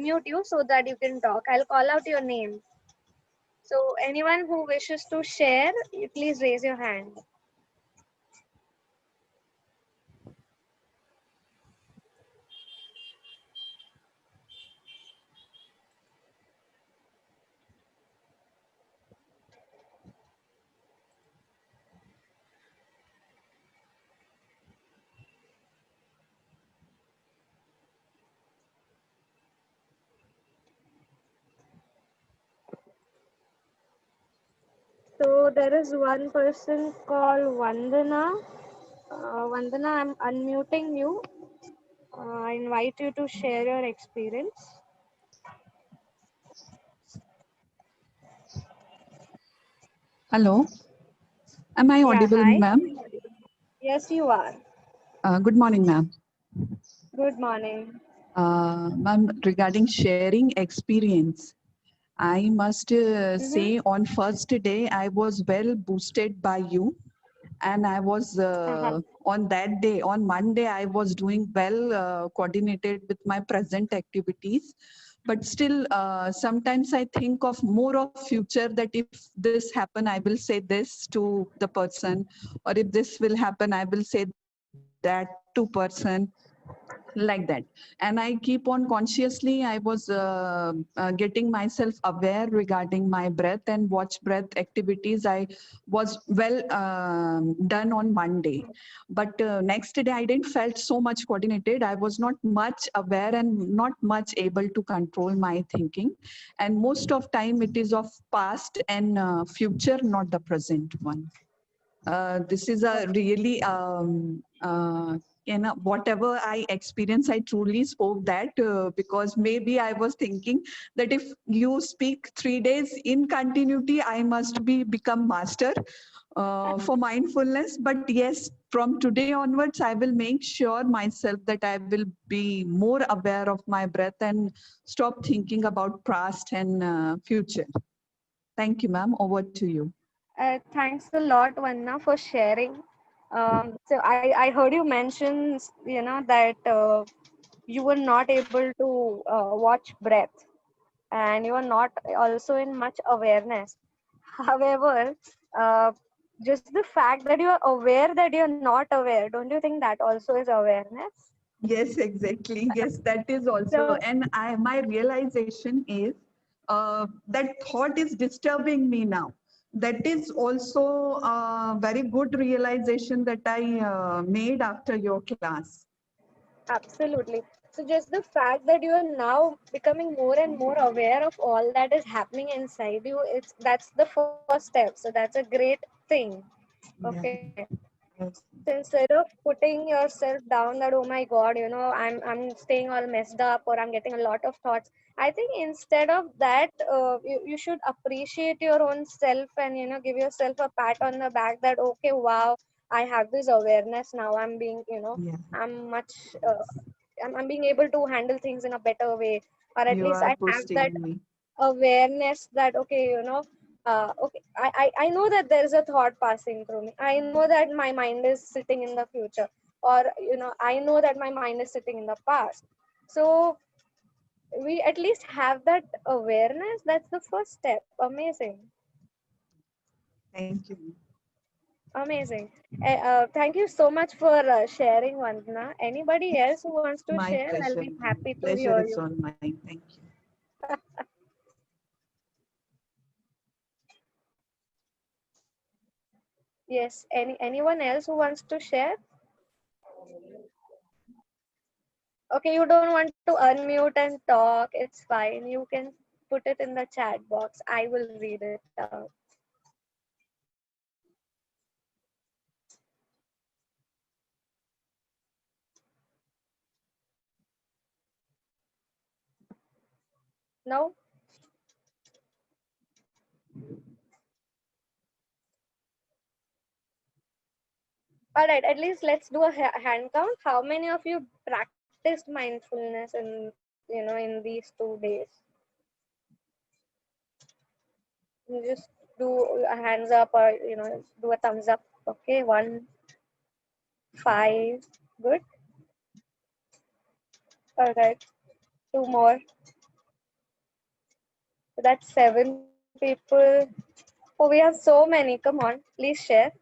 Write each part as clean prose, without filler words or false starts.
unmute you so that you can talk. I'll call out your name. So anyone who wishes to share, please raise your hand. So there is one person called Vandana. Vandana, I'm unmuting you. I invite you to share your experience. Hello. Am I Yeah, audible, hi. ma'am? Yes, you are. Good morning, ma'am. Good morning. Ma'am, regarding sharing experience, I must say on first day, I was well boosted by you. And I was on that day, on Monday, I was doing well coordinated with my present activities. But still, sometimes I think of more of future that if this happen, I will say this to the person, or if this will happen, I will say that to person, like that. And I keep on consciously, I was getting myself aware regarding my breath and watch breath activities. I was well done on Monday, but next day I didn't felt so much coordinated. I was not much aware and not much able to control my thinking, and most of time it is of past and future, not the present one. This is a really whatever I experienced, I truly spoke that because maybe I was thinking that if you speak 3 days in continuity, I must be become master for mindfulness. But yes, from today onwards, I will make sure myself that I will be more aware of my breath and stop thinking about past and future. Thank you, ma'am. Over to you. Thanks a lot, Vanna, for sharing. So I heard you mention, that you were not able to watch breath, and you are not also in much awareness. However, uh, just the fact that you are aware that you're not aware, don't you think that also is awareness? Yes, exactly. Yes, that is also, So and my realization is that thought is disturbing me now. That is also a very good realization that I made after your class. absolutely. So just the fact that you are now becoming more and more aware of all that is happening inside you, that's the first step. So that's a great thing. Yeah. Okay. Yes. So instead of putting yourself down that, oh my God, I'm staying all messed up or I'm getting a lot of thoughts. I think instead of that, you should appreciate your own self and give yourself a pat on the back that, okay, wow, I have this awareness now. I'm being, Yeah. I'm much I'm being able to handle things in a better way, or at You least are I have that boosting me. awareness that, okay, okay, I know that there is a thought passing through me. I know that my mind is sitting in the future, or I know that my mind is sitting in the past. So we at least have that awareness. That's the first step. Amazing. Thank you. Amazing. Thank you so much for sharing, Vandana. Anybody else who wants to My share, I'll pleasure. be happy to Pleasure hear is you. on mine. Thank you. Yes, anyone else who wants to share? Okay, you don't want to unmute and talk, it's fine. You can put it in the chat box. I will read it out. No? All right, at least let's do a hand count. How many of you practiced mindfulness in these 2 days? You just do a hands up or do a thumbs up. Okay, 1, 5, good. All right, 2 more. That's 7 people. Oh, we have so many. Come on, please share.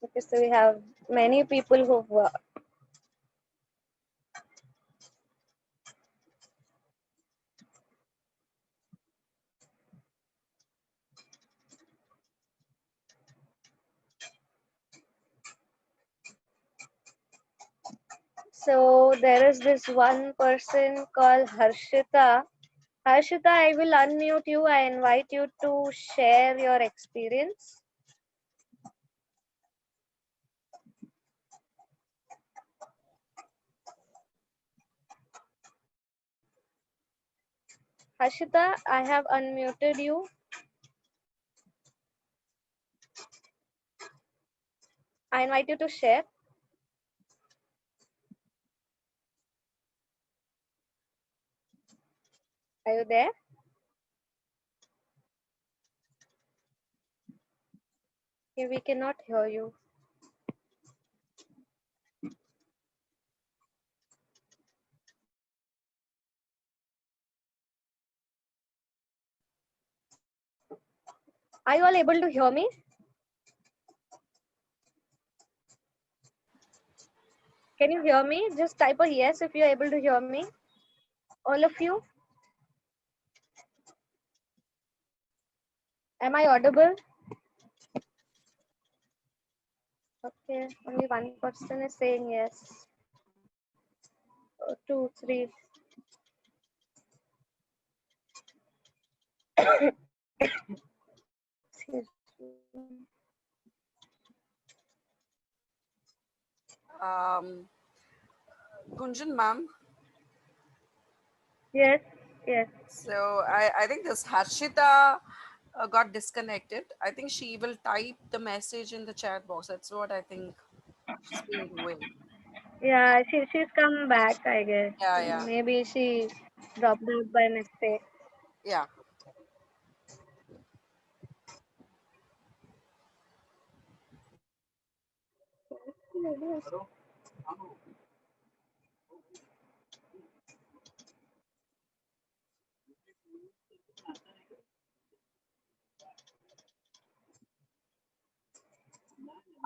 Okay, so we have many people who've So there is this one person called Harshita. Harshita, I will unmute you. I invite you to share your experience. Harshita, I have unmuted you. I invite you to share. Are you there? Okay, we cannot hear you. Are you all able to hear me? Can you hear me? Just type a yes if you're able to hear me. All of you. Am I audible? Okay, only one person is saying yes. Two, three. Excuse me. Um, Gunjan ma'am. Yes, yes. So I think this Harshita got disconnected. I think she will type the message in the chat box. That's what I think she's been doing. Yeah, she's come back, I guess. Yeah, yeah, Maybe she dropped out by mistake. yeah.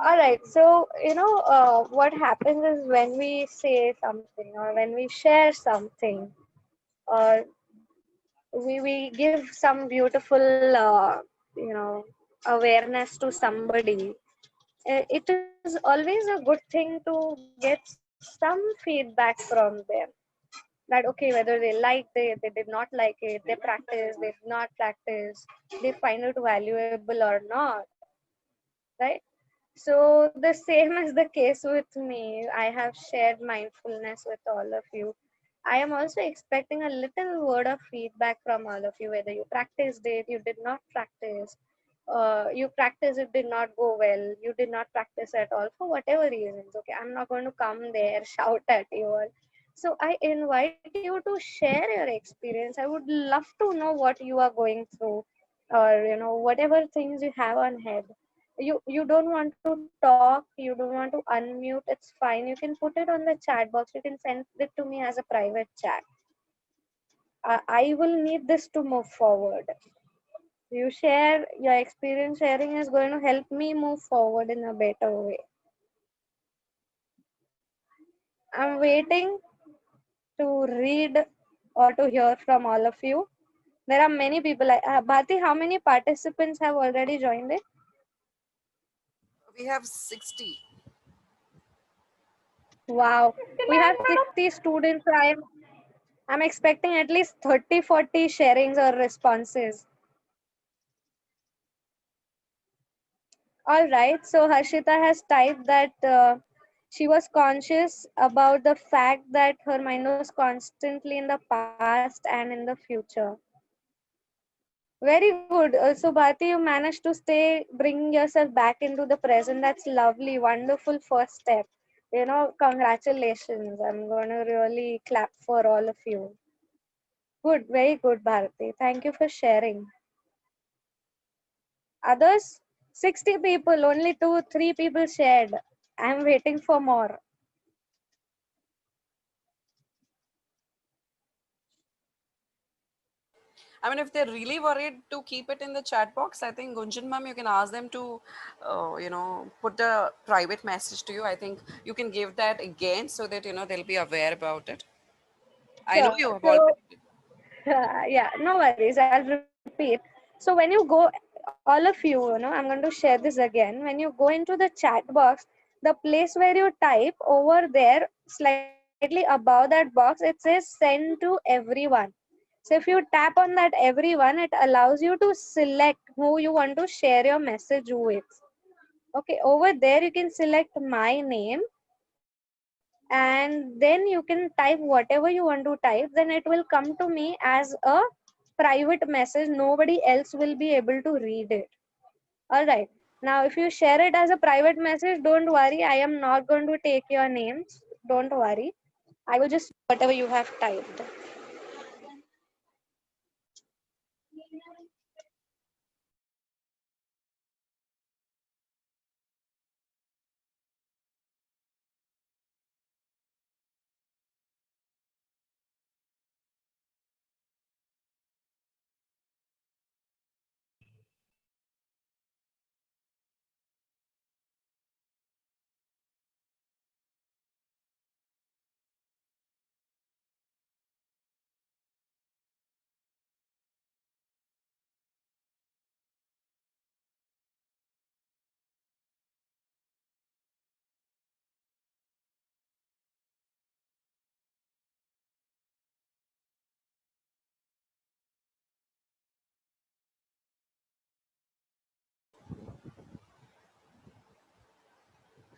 All right. So, what happens is when we say something or when we share something or we give some beautiful, awareness to somebody, it is always a good thing to get some feedback from them. That, okay, whether they liked it, they did not like it, they practice, they did not practice, they find it valuable or not, right? So the same is the case with me. I have shared mindfulness with all of you. I am also expecting a little word of feedback from all of you, whether you practiced it, you did not practice, you practice it did not go well, you did not practice at all for whatever reasons. Okay, I'm not going to come there, shout at you all. So I invite you to share your experience. I would love to know what you are going through, or whatever things you have on head. You don't want to talk, you don't want to unmute, it's fine, you can put it on the chat box, you can send it to me as a private chat. I will need this to move forward. You share your experience, sharing is going to help me move forward in a better way. I'm waiting to read or to hear from all of you. There are many people. Bhati, how many participants have already joined it? We have 60. Wow, we have 60 students. I'm expecting at least 30, 40 sharings or responses. All right. So Harshita has typed that she was conscious about the fact that her mind was constantly in the past and in the future. Very good. So Bharti, you managed to bring yourself back into the present. That's lovely. Wonderful first step. Congratulations. I'm going to really clap for all of you. Good, very good, Bharati. Thank you for sharing. Others, 60 people, only 3 people shared. I'm waiting for more. I mean, if they're really worried to keep it in the chat box, I think Gunjan ma'am, you can ask them to, put the private message to you. I think you can give that again so that they'll be aware about it. I know Sure. you have So, already. yeah, no worries. I'll repeat. So, when you go, all of you, I'm going to share this again. When you go into the chat box, the place where you type over there, slightly above that box, it says send to everyone. So, if you tap on that everyone, it allows you to select who you want to share your message with. Okay, over there, you can select my name and then you can type whatever you want to type, then it will come to me as a private message. Nobody else will be able to read it. All right, now if you share it as a private message, don't worry, I am not going to take your names. Don't worry, I will just whatever you have typed.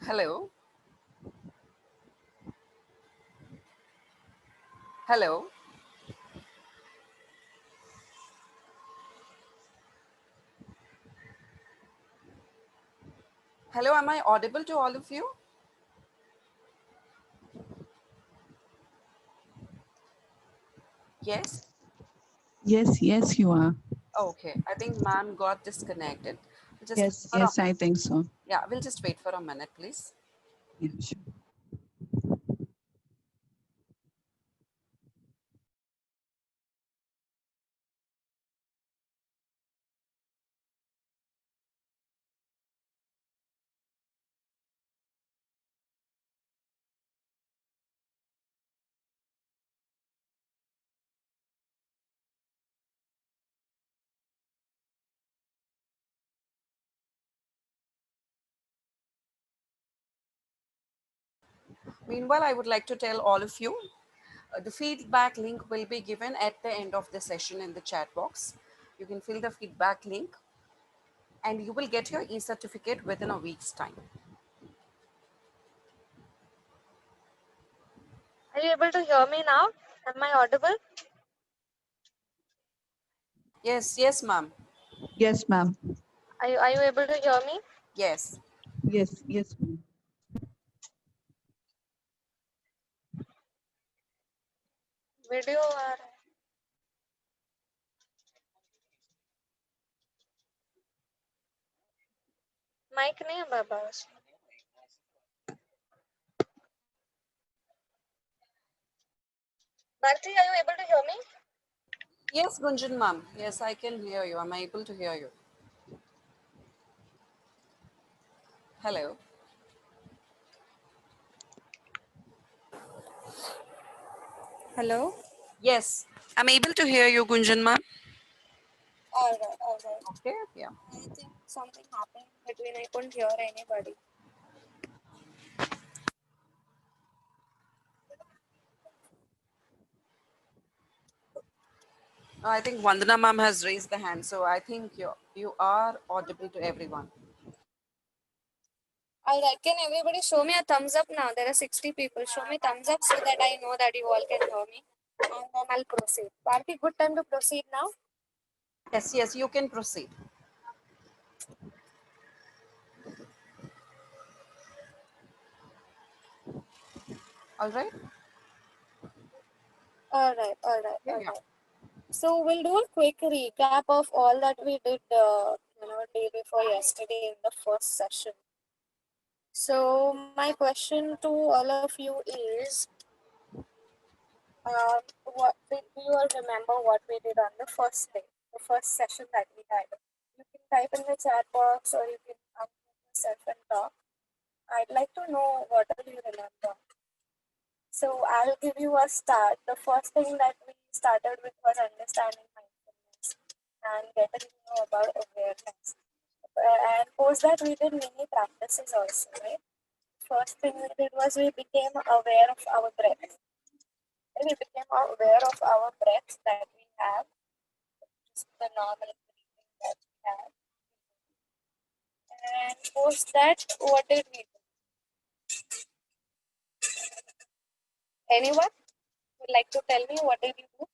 Hello. Hello. Hello. Am I audible to all of you? Yes. Yes, yes, you are. Okay. I think ma'am got disconnected. Just wait Yes, for a yes, I think so. Yeah, we'll just wait for a minute, please. Yeah, sure. Meanwhile, I would like to tell all of you the feedback link will be given at the end of the session in the chat box. You can fill the feedback link and you will get your e-certificate within a week's time. Are you able to hear me now? Am I audible? Yes, yes, ma'am. Yes, ma'am. Are you able to hear me? Yes. Yes, yes, ma'am. Video or mic नहीं है बाबा उसमें. Bharti, are you able to hear me? Yes, Gunjan ma'am. Yes, I can hear you. I'm able to hear you. Hello. Hello. Yes, I'm able to hear you, Gunjan ma'am. All right, all right. Okay, yeah. I think something happened between. I couldn't hear anybody. I think Vandana ma'am has raised the hand, so I think you are audible to everyone. All right. Can everybody show me a thumbs up now? There are 60 people. Show me thumbs up so that I know that you all can hear me. And then I'll proceed. Bharti, good time to proceed now. Yes, yes, you can proceed. All right? All Yeah. right. So we'll do a quick recap of all that we did, day before yesterday in the first session. So my question to all of you is, what do you all remember what we did on the first day, the first session that we had? You can type in the chat box or you can unmute yourself and talk. I'd like to know what do you remember. So I'll give you a start. The first thing that we started with was understanding mindfulness and getting to know about awareness. And post that we did many practices also, right? First thing we did was we became aware of our breath. We became aware of our breath that we have, just the normal breathing that we have. And post that, what did we do? Anyone would like to tell me what did you do?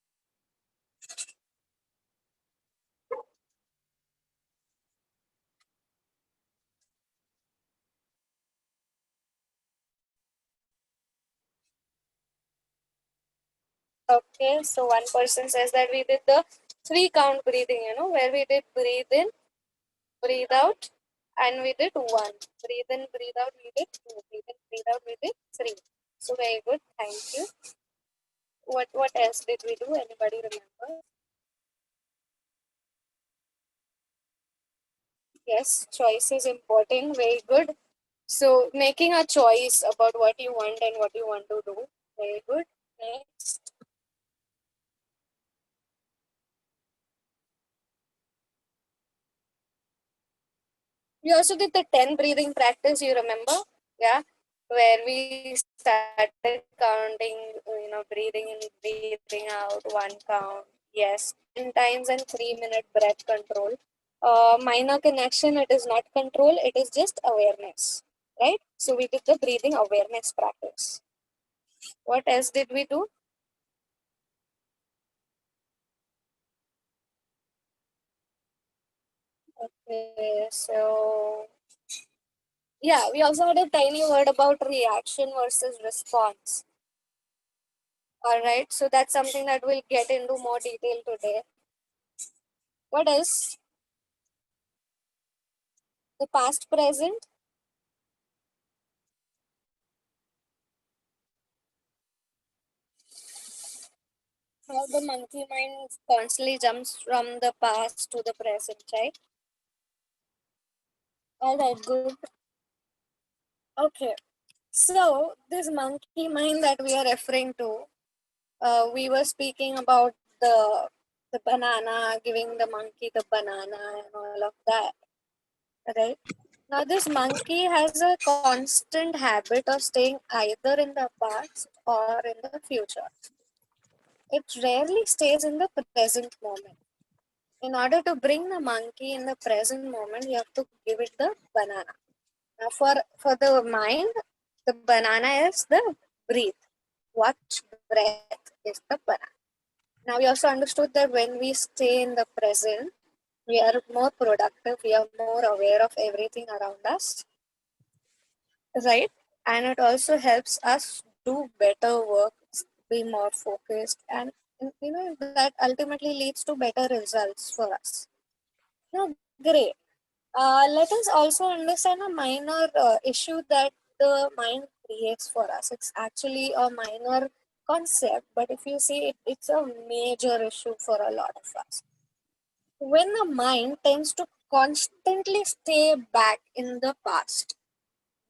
Okay, so one person says that we did the 3 count breathing, where we did breathe in, breathe out, and we did 1. Breathe in, breathe out, we did 2. Breathe in, breathe out, we did 3. So very good, thank you. What else did we do? Anybody remember? Yes, choice is important. Very good. So making a choice about what you want and what you want to do. Very good. Next. We also did the 10 breathing practice, you remember? Yeah. Where we started counting, breathing in, breathing out, 1 count. Yes. 10 times and 3-minute breath control. Minor connection, it is not control, it is just awareness. Right? So we did the breathing awareness practice. What else did we do? Okay, so yeah, we also had a tiny word about reaction versus response. All right, so that's something that we'll get into more detail today. What else? The past present. How the monkey mind constantly jumps from the past to the present, right? All right, good. Okay, so this monkey mind that we are referring to, we were speaking about the banana, giving the monkey the banana and all of that, right? Now this monkey has a constant habit of staying either in the past or in the future. It rarely stays in the present moment. In order to bring the monkey in the present moment, you have to give it the banana. Now for the mind, the banana is the breathe. Watch breath is the banana. Now we also understood that when we stay in the present, we are more productive, we are more aware of everything around us, right? And it also helps us do better work, be more focused, and that ultimately leads to better results for us. No, great. Let us also understand a minor issue that the mind creates for us. It's actually a minor concept, but if you see it, it's a major issue for a lot of us. When the mind tends to constantly stay back in the past,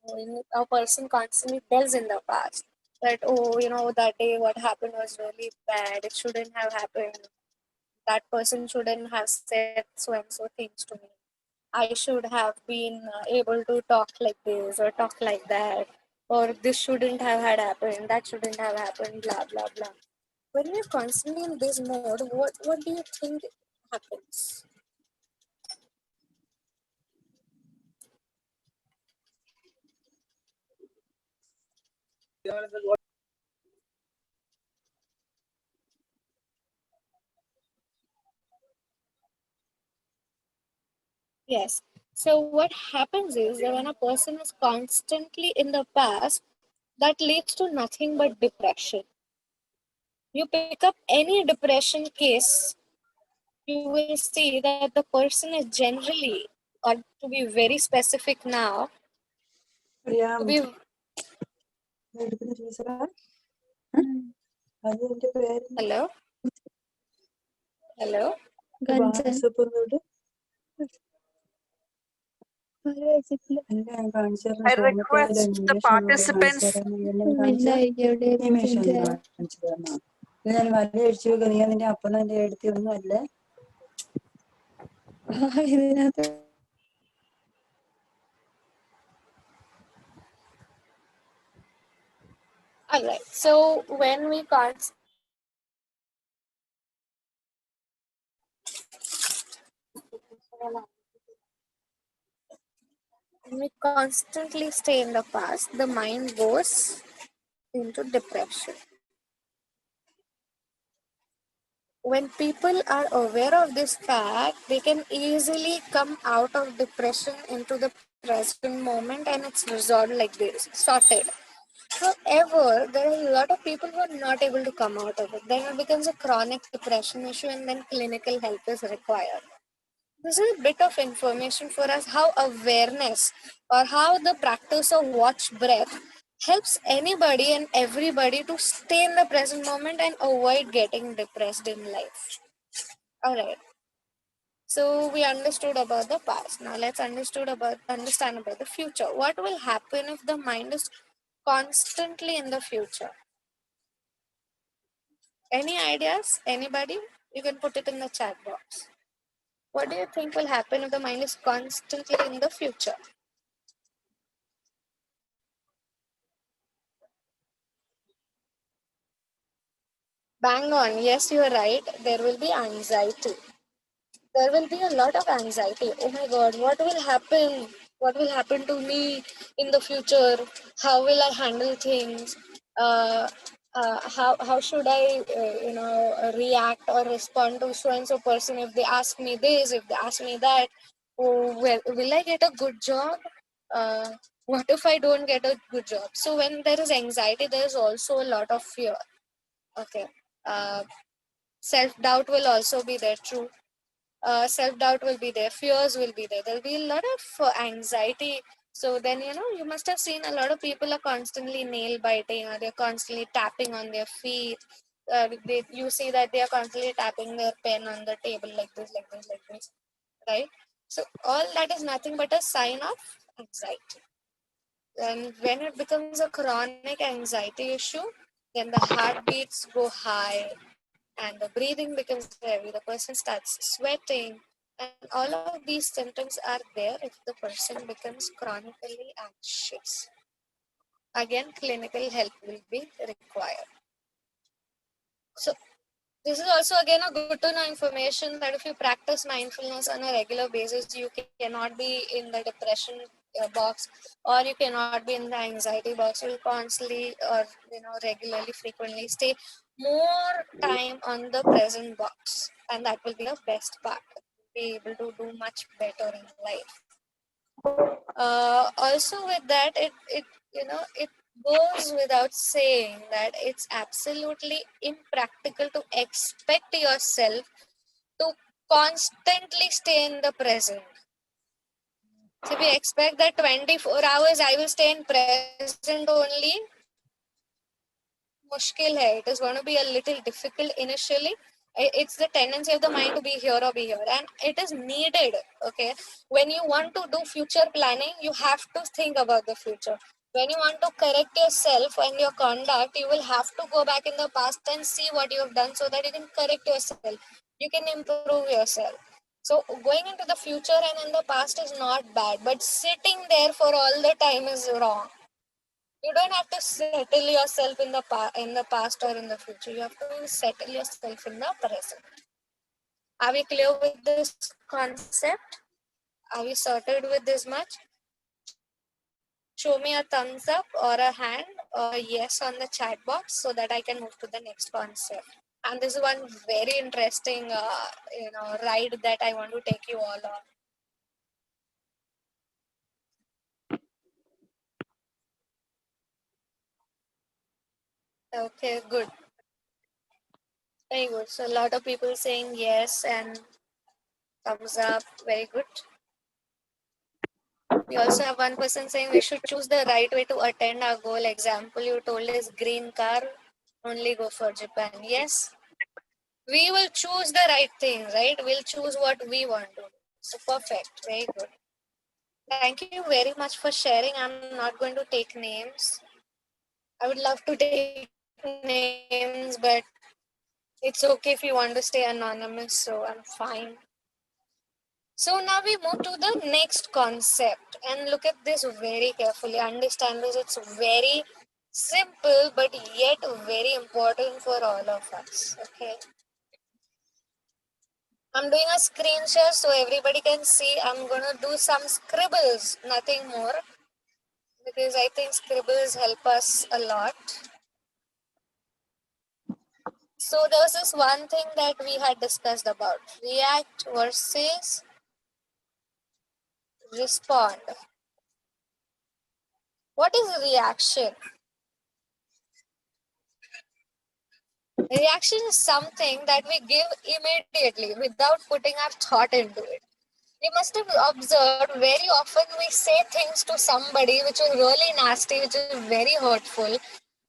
when a person constantly dwells in the past, that, oh, that day what happened was really bad, it shouldn't have happened, that person shouldn't have said so and so things to me, I should have been able to talk like this or talk like that, or this shouldn't have had happened, that shouldn't have happened, blah blah blah. When you're constantly in this mode, what do you think happens? Yes. So what happens is that when a person is constantly in the past, that leads to nothing but depression. You pick up any depression case, you will see that the person is generally, or to be very specific now, to be hello, hello. Gunjan. I request the participants. All right. So when we constantly stay in the past, the mind goes into depression. When people are aware of this fact, they can easily come out of depression into the present moment, and it's resolved like this, sorted. However, there are a lot of people who are not able to come out of it. Then it becomes a chronic depression issue, and then clinical help is required. This is a bit of information for us how awareness or how the practice of watch breath helps anybody and everybody to stay in the present moment and avoid getting depressed in life. All right. So we understood about the past. Now let's understand about the future. What will happen if the mind is constantly in the future? Any ideas? Anybody? You can put it in the chat box. What do you think will happen if the mind is constantly in the future? Bang on. Yes, you are right. There will be anxiety. There will be a lot of anxiety. Oh my God, what will happen? What will happen to me in the future? How will I handle things? Uh, how should I, react or respond to so and so person if they ask me this, if they ask me that? Oh, well, will I get a good job? Uh, what if I don't get a good job? So when there is anxiety, there is also a lot of fear. Okay. Uh, Self-doubt will also be there, true. Self-doubt will be there, fears will be there, there'll be a lot of anxiety. So then, you must have seen a lot of people are constantly nail biting, or they're constantly tapping on their feet. You see that they are constantly tapping their pen on the table like this, like this, like this, right? So all that is nothing but a sign of anxiety. And when it becomes a chronic anxiety issue, then the heartbeats go high and the breathing becomes heavy, the person starts sweating, and all of these symptoms are there if the person becomes chronically anxious. Again, clinical help will be required. So this is also again a good to know information that if you practice mindfulness on a regular basis, you cannot be in the depression box, or you cannot be in the anxiety box. You'll constantly, or regularly, frequently stay more time on the present box, and that will be the best part. Be able to do much better in life. Also, with that, it goes without saying that it's absolutely impractical to expect yourself to constantly stay in the present. So if we expect that 24 hours I will stay in present only, mushkil hai. It is going to be a little difficult initially. It's the tendency of the mind to be here or be here, and it is needed. Okay, when you want to do future planning, you have to think about the future. When you want to correct yourself and your conduct, you will have to go back in the past and see what you have done so that you can correct yourself, you can improve yourself. So going into the future and in the past is not bad, but sitting there for all the time is wrong. You don't have to settle yourself in the past or in the future. You have to settle yourself in the present. Are we clear with this concept? Are we sorted with this much? Show me a thumbs up or a hand or a yes on the chat box so that I can move to the next concept. And this is one very interesting, ride that I want to take you all on. Okay, good. Very good. So a lot of people saying yes and thumbs up. Very good. We also have one person saying we should choose the right way to attain our goal. Example you told is green car, only go for Japan. Yes, we will choose the right thing, right? We'll choose what we want to do. So perfect. Very good. Thank you very much for sharing. I'm not going to take names. I would love to take names, but it's okay if you want to stay anonymous, so I'm fine. So now we move to the next concept and look at this very carefully. Understand this, it's very simple but yet very important for all of us. Okay. I'm doing a screen share so everybody can see. I'm gonna do some scribbles, nothing more, because I think scribbles help us a lot. So there was this one thing that we had discussed about react versus respond. What is reaction? Reaction is something that we give immediately without putting our thought into it. You must have observed very often we say things to somebody which is really nasty, which is very hurtful,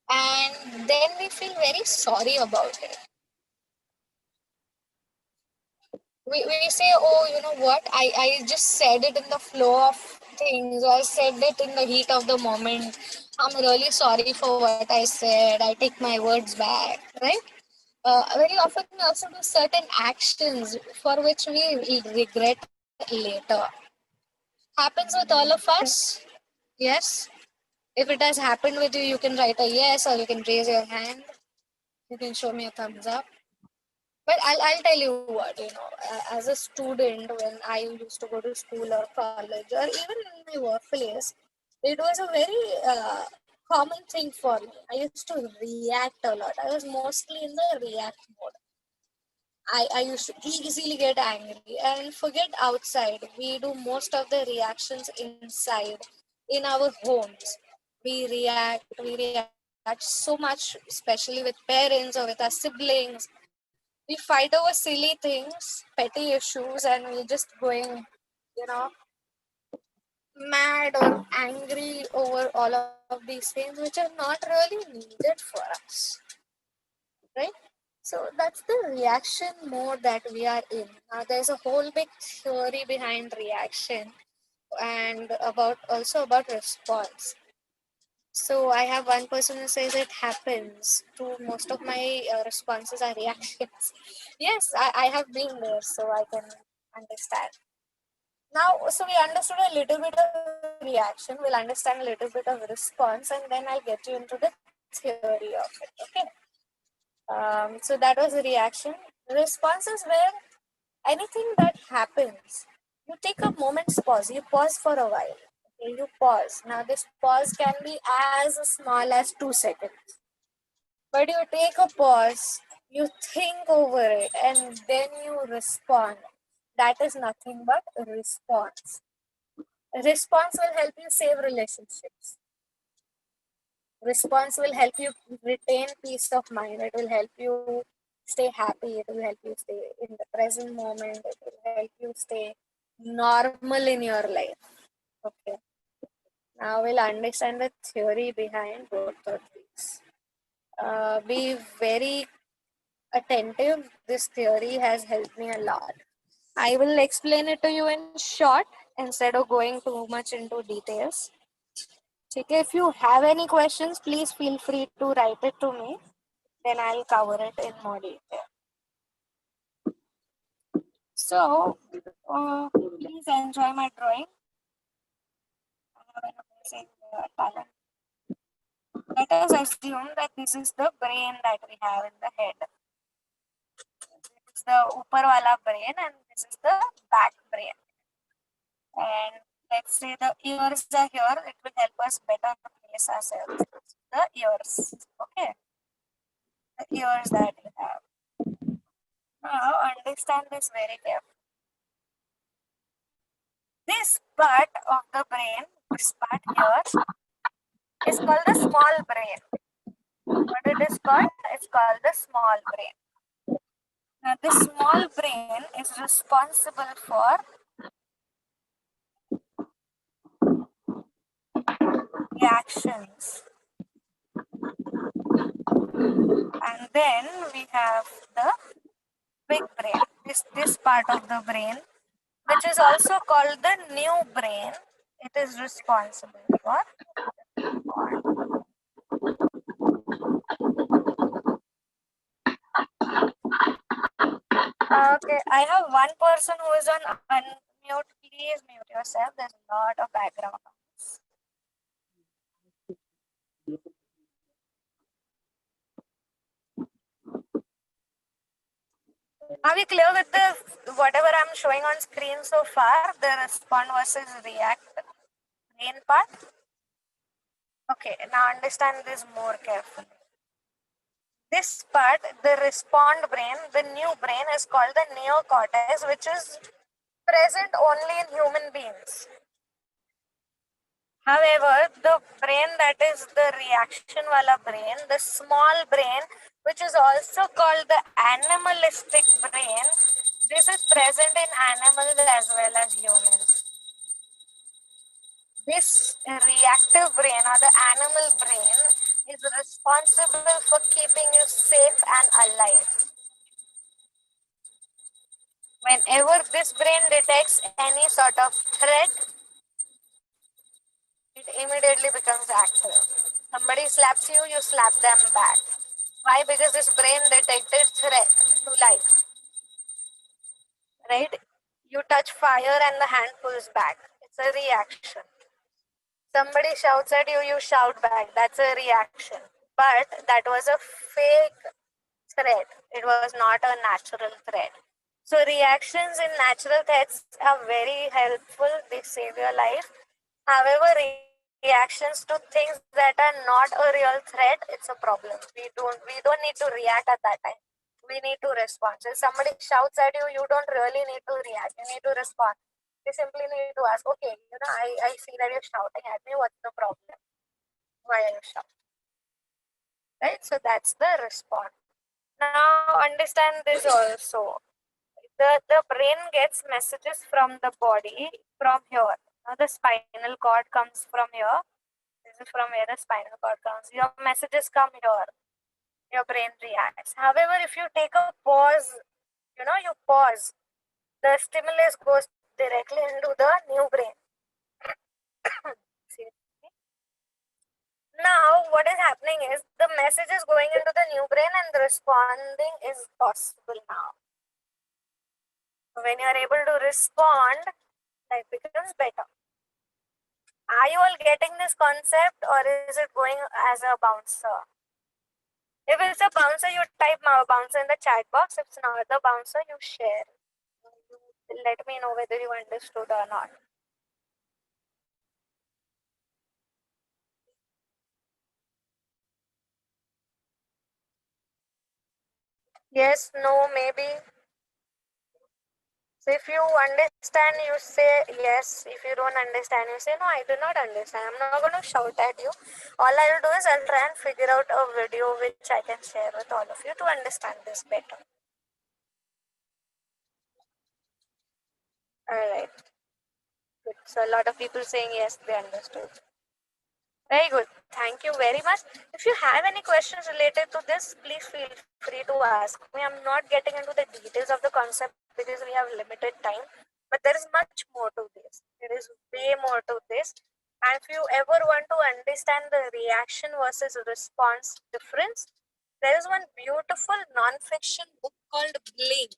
and then we feel very sorry about it. We say, oh, you know what, I just said it in the flow of things, or I said it in the heat of the moment. I'm really sorry for what I said. I take my words back, right? Very often we also do certain actions for which we regret later. Happens with all of us. Yes. If it has happened with you, you can write a yes, or you can raise your hand. You can show me a thumbs up. But I'll tell you what, as a student, when I used to go to school or college or even in my workplace, it was a very common thing for me. I used to react a lot. I was mostly in the react mode. I used to easily get angry and forget outside. We do most of the reactions inside, in our homes. We react so much, especially with parents or with our siblings. We fight over silly things, petty issues, and we're just going, you know, mad or angry over all of these things which are not really needed for us. Right? So that's the reaction mode that we are in. Now there's a whole big theory behind reaction and about response. So I have one person who says it happens. To most of my responses are reactions. Yes, I have been there, so I can understand. Now, so we understood a little bit of reaction. We'll understand a little bit of response, and then I'll get you into the theory of it. Okay. So that was the reaction. Response is where anything that happens, you take a moment's pause. You pause for a while. Okay, you pause. Now this pause can be as small as 2 seconds. But you take a pause, you think over it, and then you respond. That is nothing but a response. A response will help you save relationships. Response will help you retain peace of mind. It will help you stay happy. It will help you stay in the present moment. It will help you stay normal in your life. Okay. Now we'll understand the theory behind both of these. Be very attentive. This theory has helped me a lot. I will explain it to you in short instead of going too much into details. Okay, if you have any questions, please feel free to write it to me. Then I'll cover it in more detail. So, please enjoy my drawing. I have an amazing talent. Let us assume that this is the brain that we have in the head. This is the upper wala brain and this is the back brain. And let's say the ears are here, it will help us better place ourselves. The ears, okay? The ears that we have. Now understand this very carefully. This part of the brain, this part here, is called the small brain. What it is called? It's called the small brain. Now, this small brain is responsible for reactions. And then we have the big brain, this part of the brain, which is also called the new brain. It is responsible for okay, I have one person who is on unmute. Please mute yourself. There's a lot of background noise. Are we clear with the whatever I'm showing on screen so far? The respond versus react brain part. Okay, now understand this more carefully. This part, the respond brain, the new brain is called the neocortex, which is present only in human beings. However, the brain that is the reaction wala brain, the small brain, which is also called the animalistic brain, this is present in animals as well as humans. This reactive brain or the animal brain is responsible for keeping you safe and alive. Whenever this brain detects any sort of threat, it immediately becomes active. Somebody slaps you, you slap them back. Why? Because this brain detected threat to life. Right? You touch fire and the hand pulls back. It's a reaction. Somebody shouts at you, you shout back. That's a reaction. But that was a fake threat. It was not a natural threat. So reactions in natural threats are very helpful. They save your life. However, reactions to things that are not a real threat, it's a problem. We don't need to react at that time. We need to respond. So if somebody shouts at you, you don't really need to react. You need to respond. You simply need to ask, okay, I see that you're shouting at me. What's the problem? Why are you shouting? Right? So that's the response. Now understand this also. The brain gets messages from the body from here. Now the spinal cord comes from here. This is from where the spinal cord comes. Your messages come here. Your brain reacts. However, if you take a pause, you pause, the stimulus goes directly into the new brain. Now, what is happening is the message is going into the new brain and the responding is possible now. When you are able to respond, life becomes better. Are you all getting this concept or is it going as a bouncer? If it's a bouncer, you type bouncer in the chat box. If it's not the bouncer, you share. You let me know whether you understood or not. Yes, no, maybe. So if you understand, you say yes. If you don't understand, you say no, I do not understand. I'm not going to shout at you. All I'll do is I'll try and figure out a video which I can share with all of you to understand this better. Alright. Good. So a lot of people saying yes, they understood. Very good. Thank you very much. If you have any questions related to this, please feel free to ask me. I'm not getting into the details of the concept because we have limited time, but there is much more to this. There is way more to this. And if you ever want to understand the reaction versus response difference, there is one beautiful non-fiction book called Blink.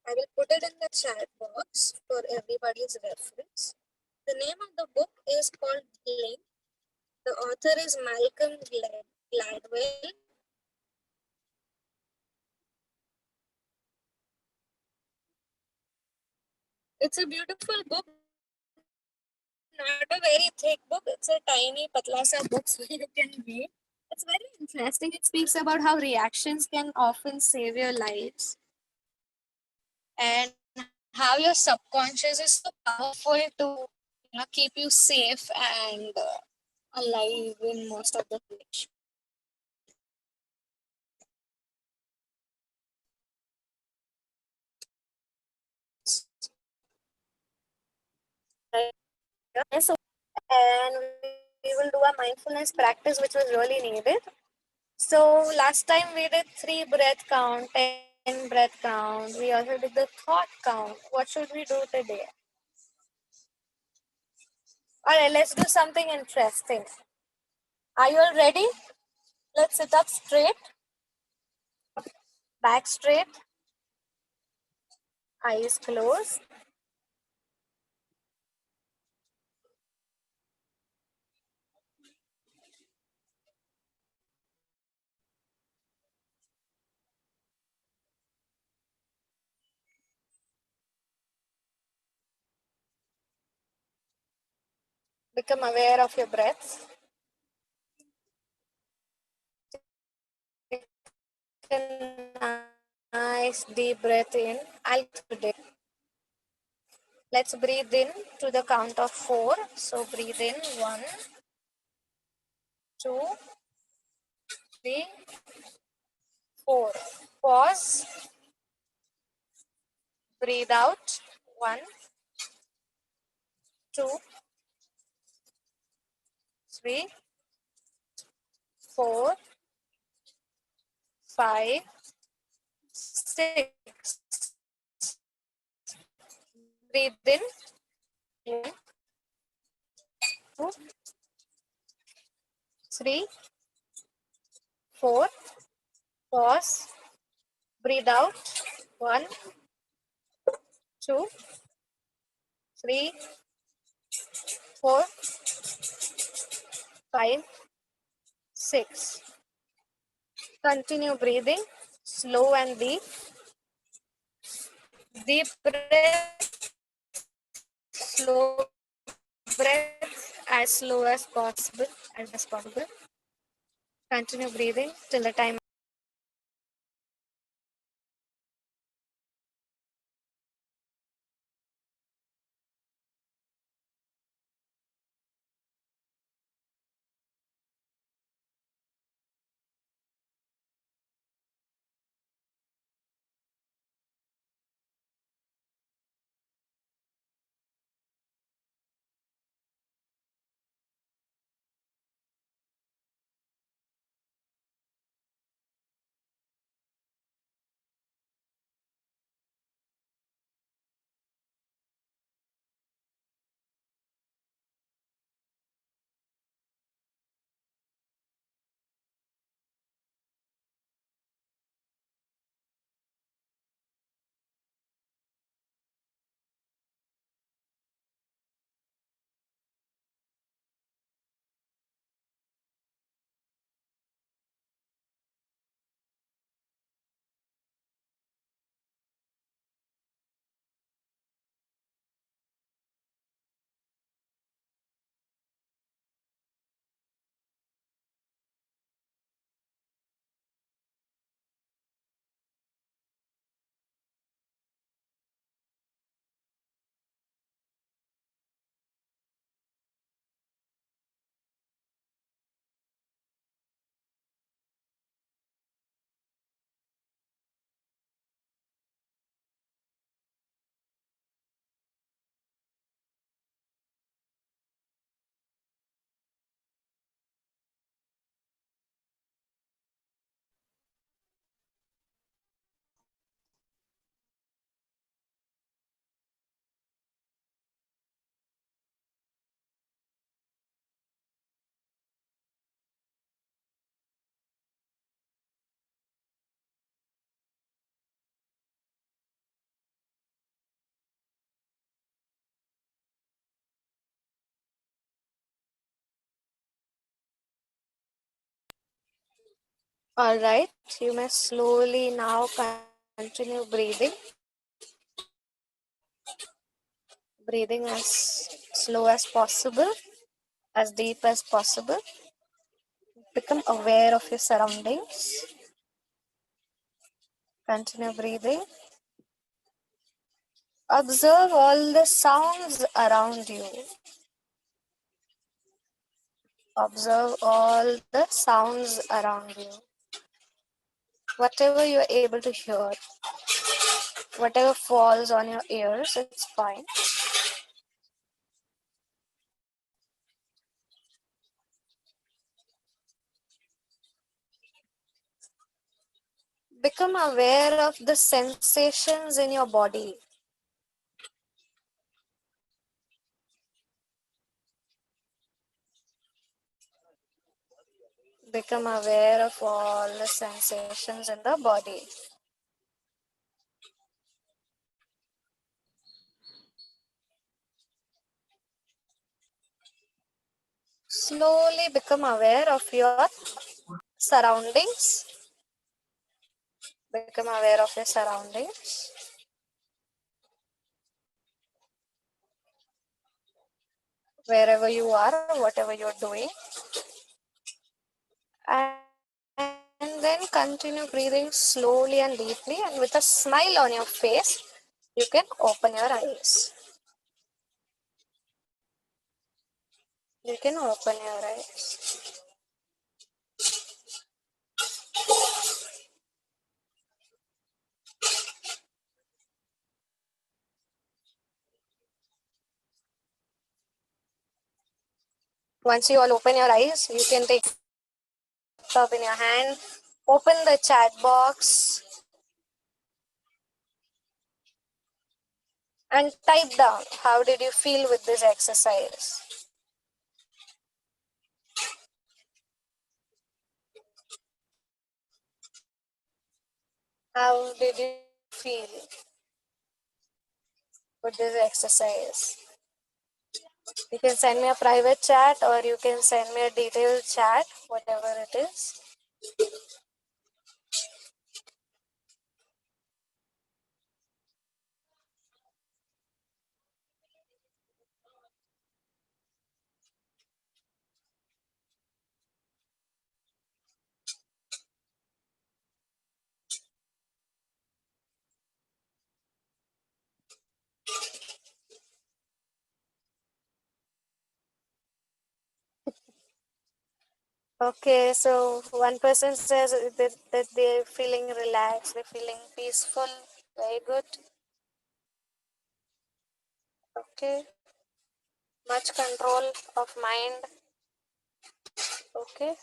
I will put it in the chat box for everybody's reference. The name of the book is called Blink. The author is Malcolm Gladwell. It's a beautiful book, not a very thick book. It's a tiny patla sa book so you can read. It's very interesting. It speaks about how reactions can often save your lives and how your subconscious is so powerful to keep you safe and alive in most of the situations. and we will do a mindfulness practice which was really needed. So last time we did 3 breath count, 10 breath count. We also did the thought count. What should we do today? Alright, let's do something interesting. Are you all ready? Let's sit up straight, back straight, eyes closed. Become aware of your breaths. Take a nice deep breath in. I'll today. Let's breathe in to the count of 4. So breathe in 1, 2, 3, 4. Pause. Breathe out. 1, 2, 3, 4, 5, 6. Breathe in. 1, 2, 3, 4. Pause. Breathe out. 1, 2, 3, 4, 5, 6. Continue breathing. Slow and deep. Deep breath. Slow breath as slow as possible. Continue breathing till the time. All right, you may slowly now continue breathing. Breathing as slow as possible, as deep as possible. Become aware of your surroundings. Continue breathing. Observe all the sounds around you. Observe all the sounds around you. Whatever you're able to hear, whatever falls on your ears, it's fine. Become aware of the sensations in your body. Become aware of all the sensations in the body. Slowly become aware of your surroundings. Become aware of your surroundings. Wherever you are, whatever you're doing. And then continue breathing slowly and deeply, and with a smile on your face, you can open your eyes. You can open your eyes. Once you all open your eyes, you can take laptop in your hand, open the chat box, and type down how did you feel with this exercise. How did you feel with this exercise? You can send me a private chat or you can send me a detailed chat, whatever it is. Okay, so one person says that they're feeling relaxed, they're feeling peaceful. Very good. Okay. Much control of mind. Okay.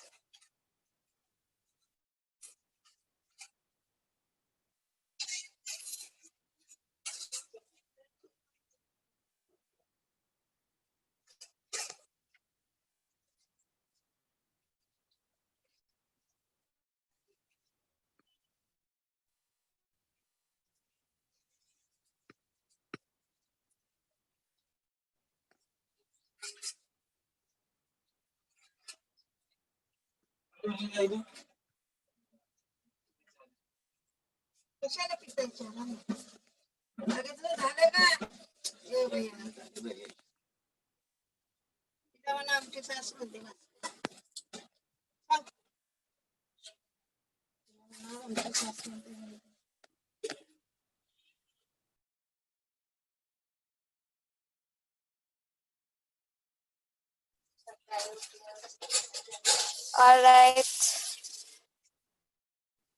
All right.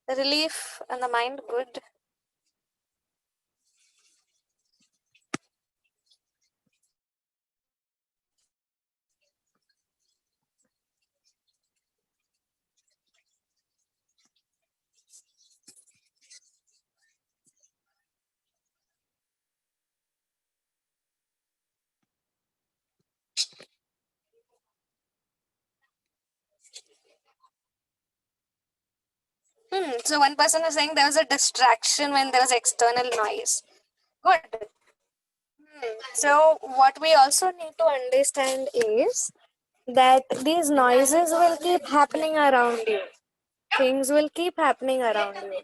Relief and the mind, good. So one person is saying there was a distraction when there was external noise. Good. So what we also need to understand is that these noises will keep happening around you. Things will keep happening around you.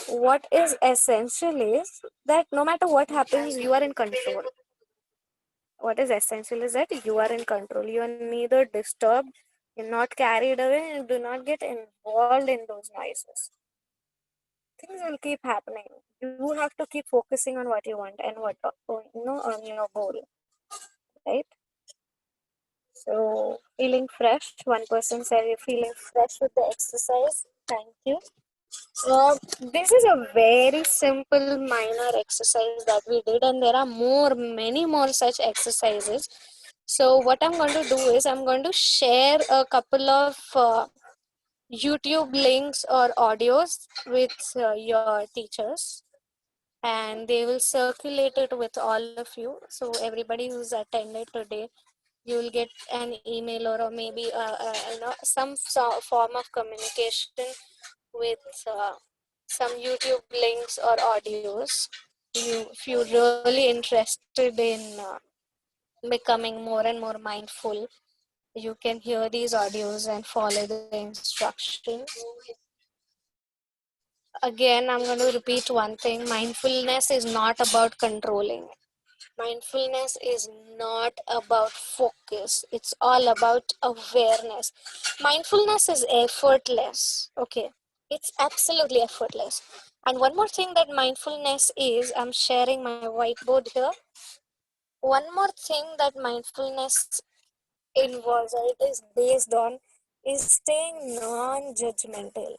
What is essential is that no matter what happens, you are in control. What is essential is that you are in control. You are neither disturbed, you're not carried away, and do not get involved in those noises. Things will keep happening. You have to keep focusing on what you want and what on your goal, right? So feeling fresh. One person said you're feeling fresh with the exercise. Thank you. This is a very simple minor exercise that we did, and there are many more such exercises. So what I'm going to do is I'm going to share a couple of YouTube links or audios with your teachers, and they will circulate it with all of you. So everybody who's attended today, you will get an email or maybe some form of communication with some YouTube links or audios. If you're really interested in becoming more and more mindful, you can hear these audios and follow the instructions. Again, I'm going to repeat one thing: mindfulness is not about controlling. Mindfulness is not about focus. It's all about awareness. Mindfulness is effortless. Okay. It's absolutely effortless. And one more thing that mindfulness is, I'm sharing my whiteboard here. One more thing that mindfulness involves, or it is based on, is staying non-judgmental.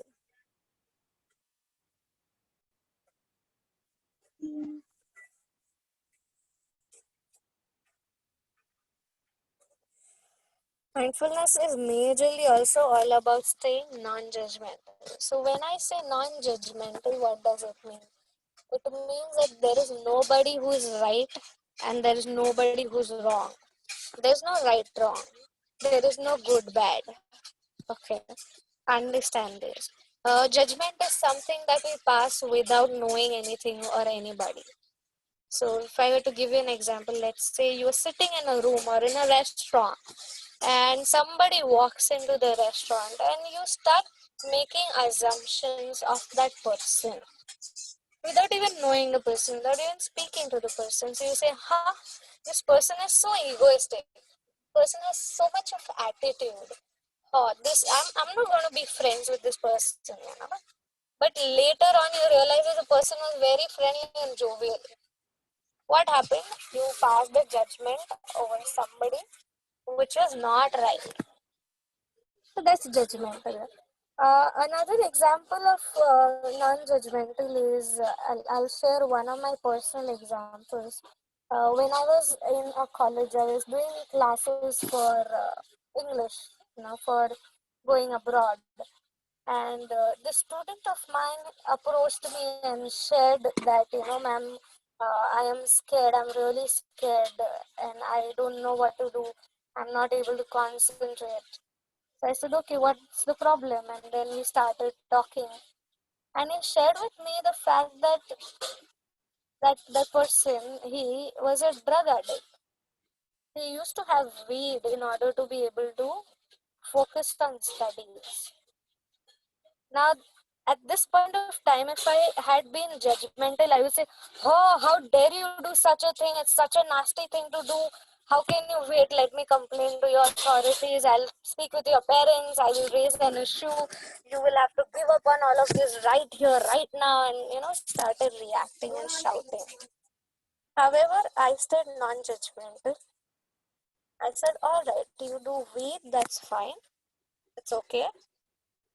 Mindfulness is majorly also all about staying non-judgmental. So when I say non-judgmental, what does it mean? It means that there is nobody who is right and there is nobody who's wrong. There's no right wrong. There is no good bad. Okay, understand this. Judgment is something that we pass without knowing anything or anybody. So if I were to give you an example, let's say you are sitting in a room or in a restaurant and somebody walks into the restaurant and you start making assumptions of that person without even knowing the person, without even speaking to the person. So you say, huh, this person is so egoistic. Person has so much of attitude. Oh, I'm not going to be friends with this person. But later on, you realize that the person was very friendly and jovial. What happened? You passed the judgment over somebody which was not right. So that's judgmental. Another example of non-judgmental is I'll share one of my personal examples. When I was in a college, I was doing classes for English, for going abroad. And the student of mine approached me and shared that, ma'am, I am scared. I'm really scared, and I don't know what to do. I'm not able to concentrate. So I said, okay, what's the problem? And then we started talking. And he shared with me the fact that the person, he was a drug addict. He used to have weed in order to be able to focus on studies. Now, at this point of time, if I had been judgmental, I would say, oh, how dare you do such a thing? It's such a nasty thing to do. How can you wait? Let me complain to your authorities. I'll speak with your parents. I will raise an issue. You will have to give up on all of this right here, right now. And, started reacting and shouting. However, I stayed non-judgmental. I said, all right, you do weed, that's fine. It's okay.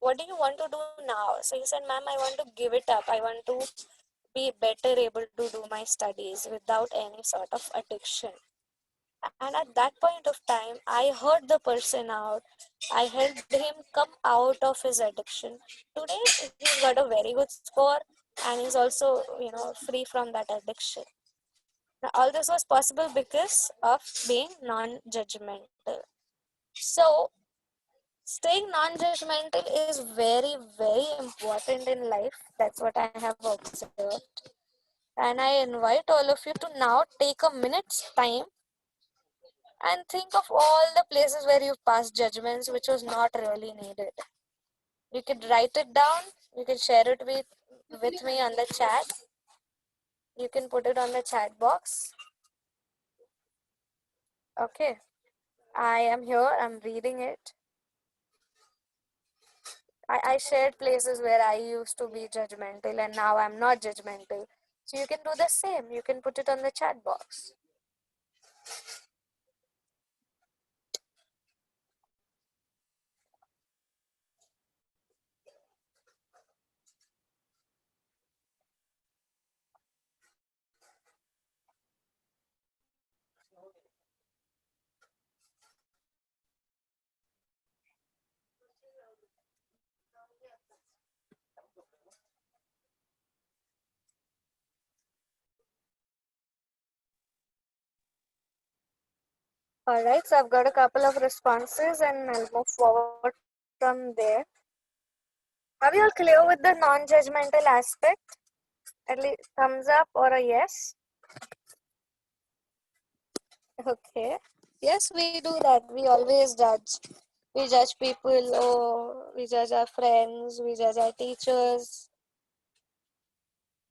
What do you want to do now? So he said, ma'am, I want to give it up. I want to be better able to do my studies without any sort of addiction. And at that point of time, I heard the person out. I helped him come out of his addiction. Today, he's got a very good score and he's also, free from that addiction. Now, all this was possible because of being non-judgmental. So, staying non-judgmental is very, very important in life. That's what I have observed. And I invite all of you to now take a minute's time and think of all the places where you've passed judgments which was not really needed. You could write it down. You can share it with me on the chat. You can put it on the chat box. Okay. I am here. I'm reading it. I shared places where I used to be judgmental and now I'm not judgmental. So you can do the same. You can put it on the chat box. All right, so I've got a couple of responses and I'll move forward from there. Are we all clear with the non-judgmental aspect? At least thumbs up or a yes? Okay. Yes, we do that. We always judge. We judge people, we judge our friends, we judge our teachers,